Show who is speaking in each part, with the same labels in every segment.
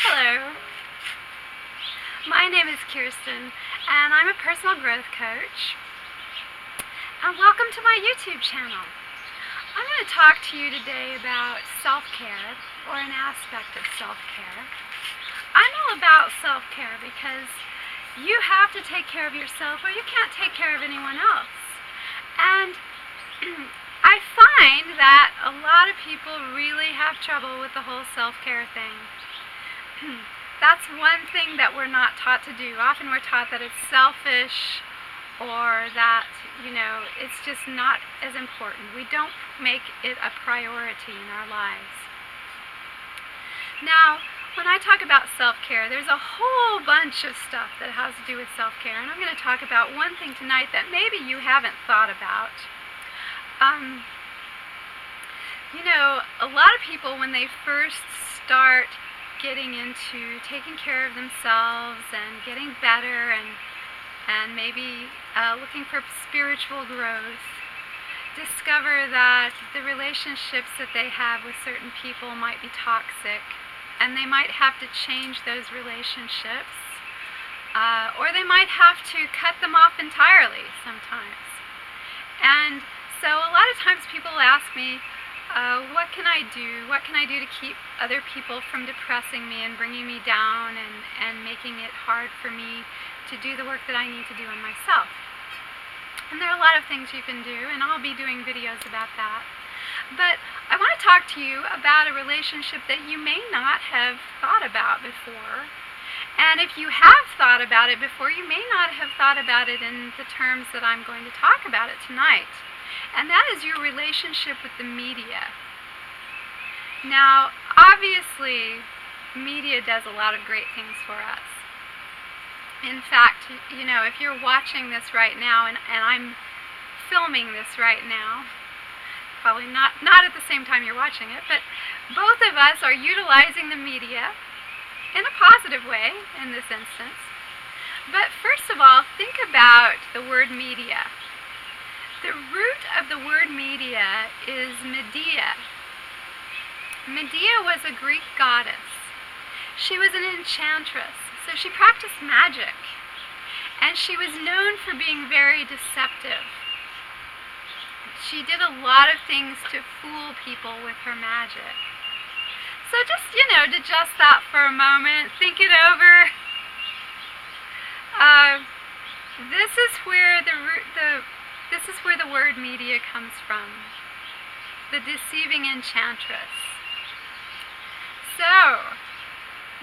Speaker 1: Hello, my name is Kirsten, and I'm a personal growth coach. And welcome to my YouTube channel. I'm going to talk to you today about self-care, or an aspect of self-care. I'm all about self-care because you have to take care of yourself or you can't take care of anyone else. And I find that a lot of people really have trouble with the whole self-care thing. That's one thing that we're not taught to do. Often we're taught that it's selfish or that, it's just not as important. We don't make it a priority in our lives. Now, when I talk about self-care, there's a whole bunch of stuff that has to do with self-care, and I'm going to talk about one thing tonight that maybe you haven't thought about. A lot of people, when they first start getting into taking care of themselves and getting better and maybe looking for spiritual growth, discover that the relationships that they have with certain people might be toxic, and they might have to change those relationships, or they might have to cut them off entirely sometimes. And so a lot of times people ask me, what can I do? What can I do to keep other people from depressing me and bringing me down and making it hard for me to do the work that I need to do on myself? And there are a lot of things you can do, and I'll be doing videos about that. But I want to talk to you about a relationship that you may not have thought about before. And if you have thought about it before, you may not have thought about it in the terms that I'm going to talk about it tonight. And that is your relationship with the media. Now, obviously, media does a lot of great things for us. In fact, if you're watching this right now, and I'm filming this right now, probably not at the same time you're watching it, but both of us are utilizing the media in a positive way in this instance. But first of all, think about the word media. The root of the word media is Medea. Medea was a Greek goddess. She was an enchantress, so she practiced magic, and she was known for being very deceptive. She did a lot of things to fool people with her magic. So just, digest that for a moment, think it over. This is where the word media comes from. The deceiving enchantress. So,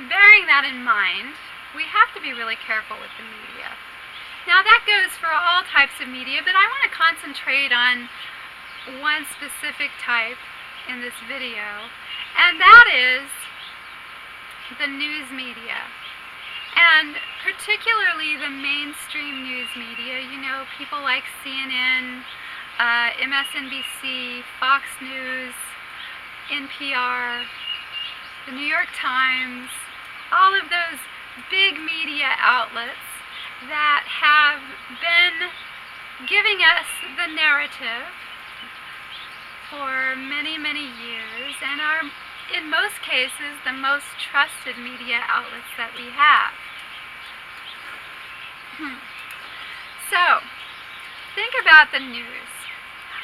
Speaker 1: bearing that in mind, we have to be really careful with the media. Now that goes for all types of media, but I want to concentrate on one specific type in this video, and that is the news media. And particularly the mainstream news media, people like CNN, MSNBC, Fox News, NPR, the New York Times, all of those big media outlets that have been giving us the narrative for many, many years and are, in most cases, the most trusted media outlets that we have. So, think about the news.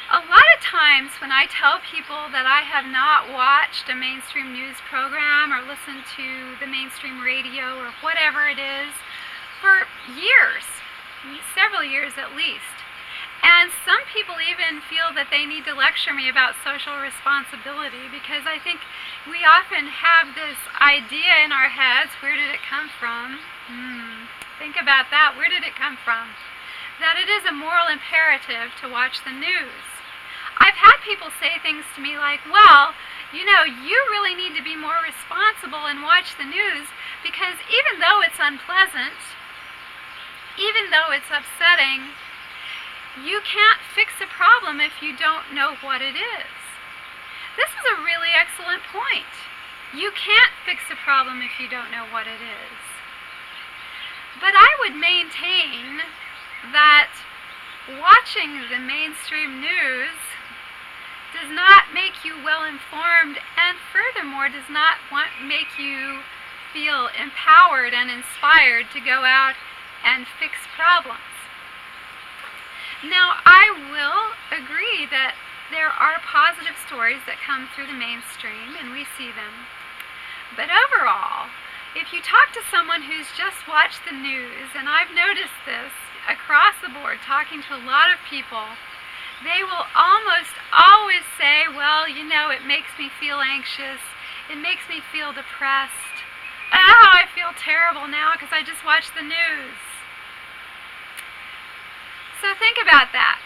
Speaker 1: A lot of times when I tell people that I have not watched a mainstream news program or listened to the mainstream radio or whatever it is for years, several years at least, and some people even feel that they need to lecture me about social responsibility because I think we often have this idea in our heads, where did it come from? Think about that. Where did it come from? That it is a moral imperative to watch the news. I've had people say things to me like, well, you really need to be more responsible and watch the news because even though it's unpleasant, even though it's upsetting, you can't fix a problem if you don't know what it is. This is a really excellent point. You can't fix a problem if you don't know what it is. But I would maintain that watching the mainstream news does not make you well informed, and furthermore does not make you feel empowered and inspired to go out and fix problems. Now, I will agree that there are positive stories that come through the mainstream, and we see them. But overall, if you talk to someone who's just watched the news, and I've noticed this across the board, talking to a lot of people, they will almost always say, well, you know, it makes me feel anxious, it makes me feel depressed. Oh, I feel terrible now because I just watched the news. So think about that.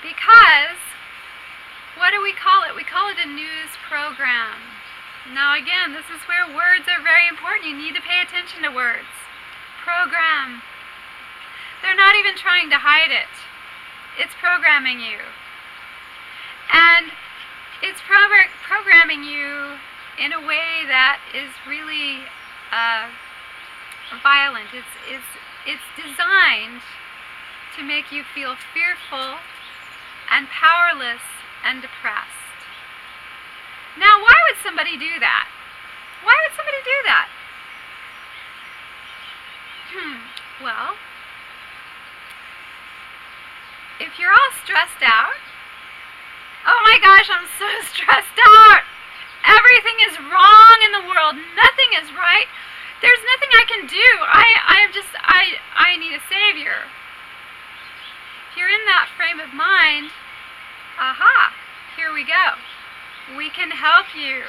Speaker 1: Because, what do we call it? We call it a news program. Now again, this is where words are very important. You need to pay attention to words. Program. They're not even trying to hide it. It's programming you. And it's programming you in a way that is really violent. It's designed to make you feel fearful and powerless and depressed. Now, why would somebody do that? Why would somebody do that? Well, if you're all stressed out, oh my gosh, I'm so stressed out. Everything is wrong in the world. Nothing is right. There's nothing I can do. I need a savior. If you're in that frame of mind, aha, here we go. We can help you.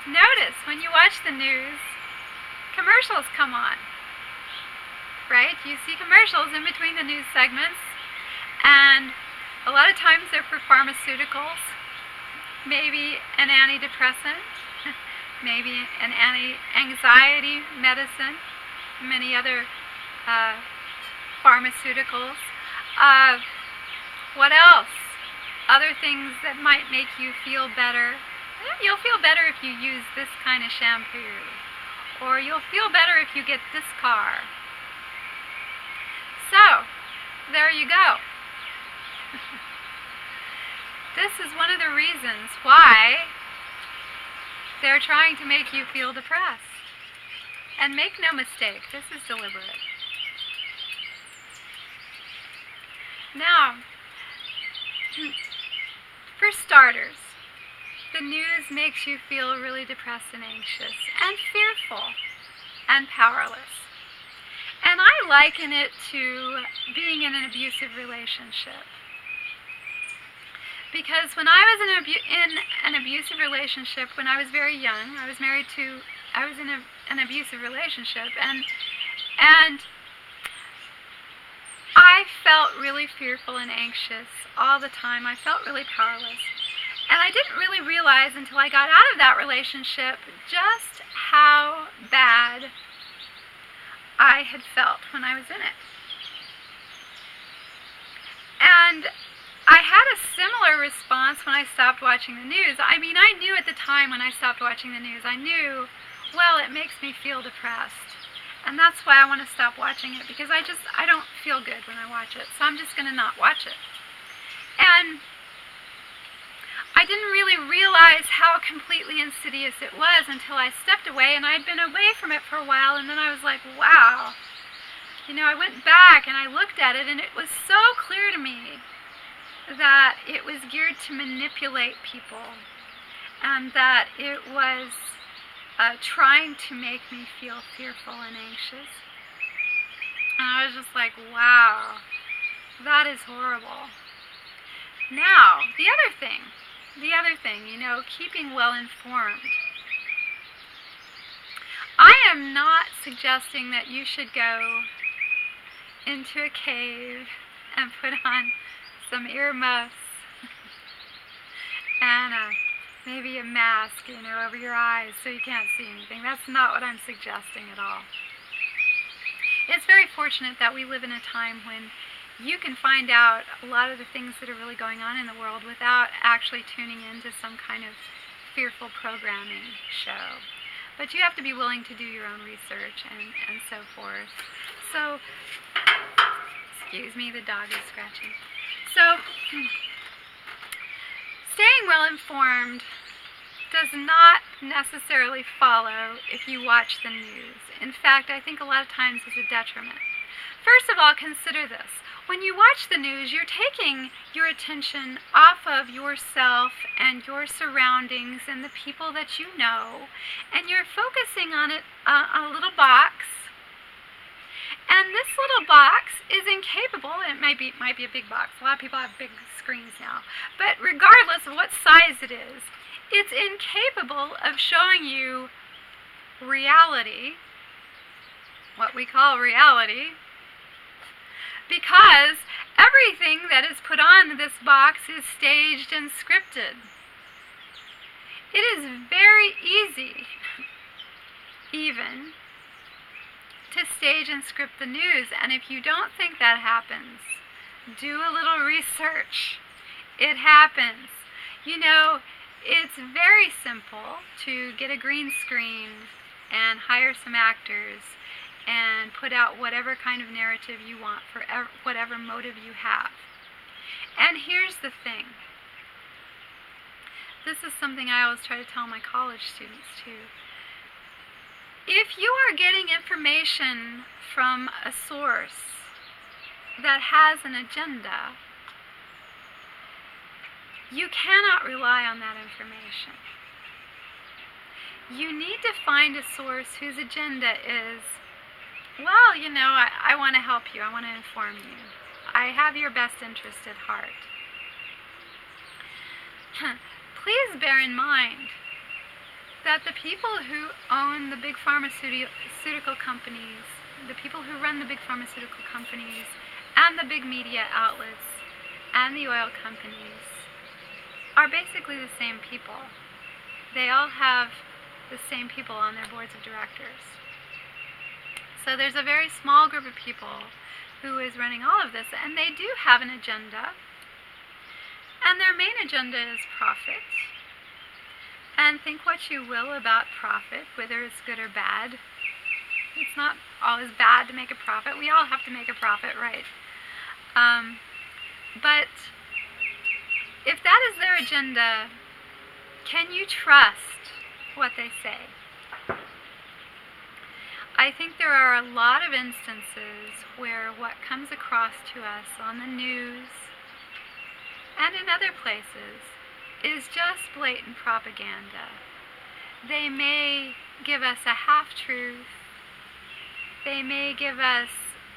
Speaker 1: Notice when you watch the news, commercials come on. Right? You see commercials in between the news segments, and a lot of times they're for pharmaceuticals, maybe an antidepressant, maybe an anti-anxiety medicine, many other pharmaceuticals. What else? Other things that might make you feel better. You'll feel better if you use this kind of shampoo, or you'll feel better if you get this car. So, there you go. This is one of the reasons why they're trying to make you feel depressed. And make no mistake, this is deliberate. Now, for starters, the news makes you feel really depressed and anxious and fearful and powerless. And I liken it to being in an abusive relationship. Because when I was in an abusive relationship, when I was very young, I was in an abusive relationship, and I felt really fearful and anxious all the time. I felt really powerless. And I didn't really realize until I got out of that relationship just how bad I had felt when I was in it. And I had a similar response when I stopped watching the news. I mean, I knew at the time when I stopped watching the news, I knew, well, it makes me feel depressed. And that's why I want to stop watching it, because I don't feel good when I watch it. So I'm just going to not watch it. And I didn't really realize how completely insidious it was until I stepped away, and I'd been away from it for a while, and then I was like, wow. You know, I went back and I looked at it, and it was so clear to me that it was geared to manipulate people, and that it was trying to make me feel fearful and anxious. And I was just like, wow, that is horrible. Now, the other thing, you know, keeping well informed. I am not suggesting that you should go into a cave and put on some earmuffs and maybe a mask, you know, over your eyes so you can't see anything. That's not what I'm suggesting at all. It's very fortunate that we live in a time when you can find out a lot of the things that are really going on in the world without actually tuning into some kind of fearful programming show. But you have to be willing to do your own research and so forth. So, excuse me, the dog is scratching. So, staying well informed does not necessarily follow if you watch the news. In fact, I think a lot of times it's a detriment. First of all, consider this. When you watch the news, you're taking your attention off of yourself and your surroundings and the people that you know, and you're focusing on a little box. And this little box is incapable, it might be a big box, a lot of people have big screens now, but regardless of what size it is, it's incapable of showing you reality, what we call reality, because everything that is put on this box is staged and scripted. It is very easy, even, to stage and script the news, and if you don't think that happens, do a little research. It happens. You know, it's very simple to get a green screen and hire some actors and put out whatever kind of narrative you want for whatever motive you have. And here's the thing. This is something I always try to tell my college students too. If you are getting information from a source that has an agenda, you cannot rely on that information. You need to find a source whose agenda is, well, you know, I want to help you. I want to inform you. I have your best interest at heart. Please bear in mind that the people who own the big pharmaceutical companies, the people who run the big pharmaceutical companies, and the big media outlets, and the oil companies, are basically the same people. They all have the same people on their boards of directors. So there's a very small group of people who is running all of this, and they do have an agenda. And their main agenda is profit. And think what you will about profit, whether it's good or bad. It's not always bad to make a profit. We all have to make a profit, right? But if that is their agenda, can you trust what they say? I think there are a lot of instances where what comes across to us on the news and in other places is just blatant propaganda. They may give us a half-truth. They may give us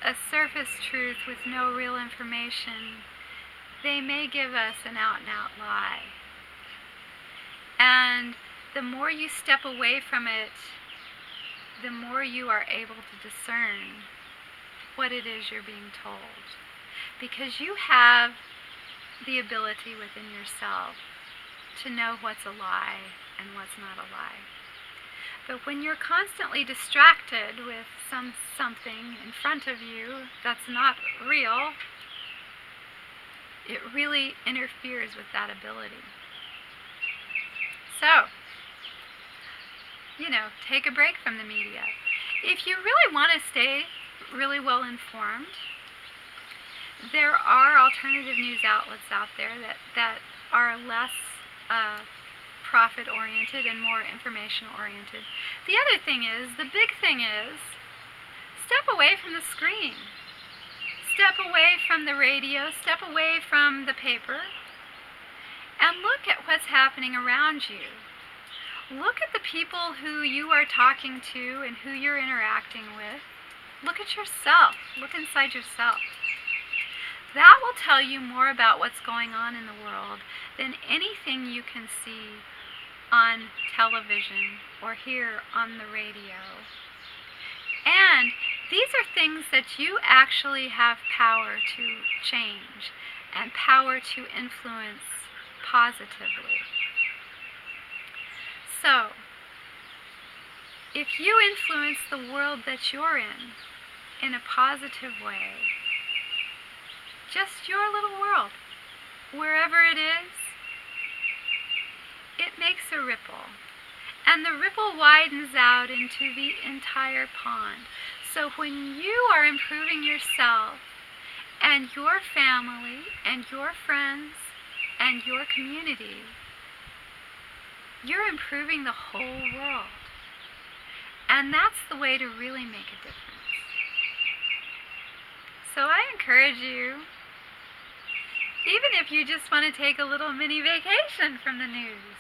Speaker 1: a surface truth with no real information. They may give us an out-and-out lie. And the more you step away from it, the more you are able to discern what it is you're being told. Because you have the ability within yourself to know what's a lie and what's not a lie. But when you're constantly distracted with something in front of you that's not real, it really interferes with that ability. So, you know, take a break from the media. If you really want to stay really well informed, there are alternative news outlets out there that are less profit-oriented and more information-oriented. The other thing is, the big thing is, step away from the screen. Step away from the radio, step away from the paper, and look at what's happening around you. Look at the people who you are talking to and who you're interacting with. Look at yourself. Look inside yourself. That will tell you more about what's going on in the world than anything you can see on television or hear on the radio. And these are things that you actually have power to change and power to influence positively. So, if you influence the world that you're in a positive way, just your little world, wherever it is, it makes a ripple. And the ripple widens out into the entire pond. So when you are improving yourself and your family and your friends and your community, you're improving the whole world. And that's the way to really make a difference. So I encourage you, even if you just want to take a little mini vacation from the news,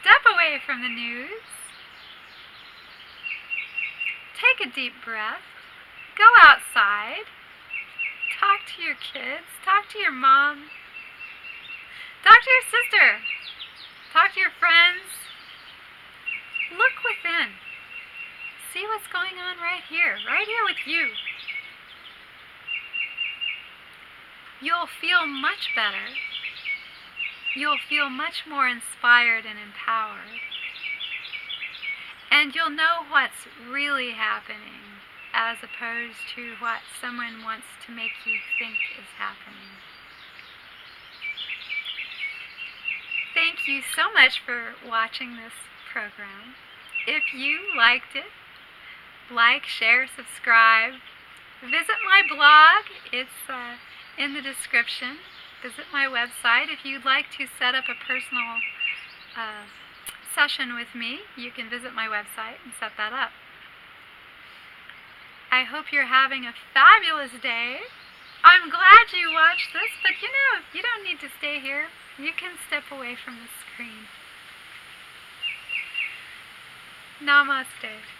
Speaker 1: step away from the news, take a deep breath, go outside, talk to your kids, talk to your mom, talk to your sister, talk to your friends, look within, see what's going on right here with you. You'll feel much better. You'll feel much more inspired and empowered. And you'll know what's really happening as opposed to what someone wants to make you think is happening. Thank you so much for watching this program. If you liked it, like, share, subscribe. Visit my blog. It's in the description. Visit my website. If you'd like to set up a personal session with me, you can visit my website and set that up. I hope you're having a fabulous day. I'm glad you watched this, but you don't need to stay here. You can step away from the screen. Namaste.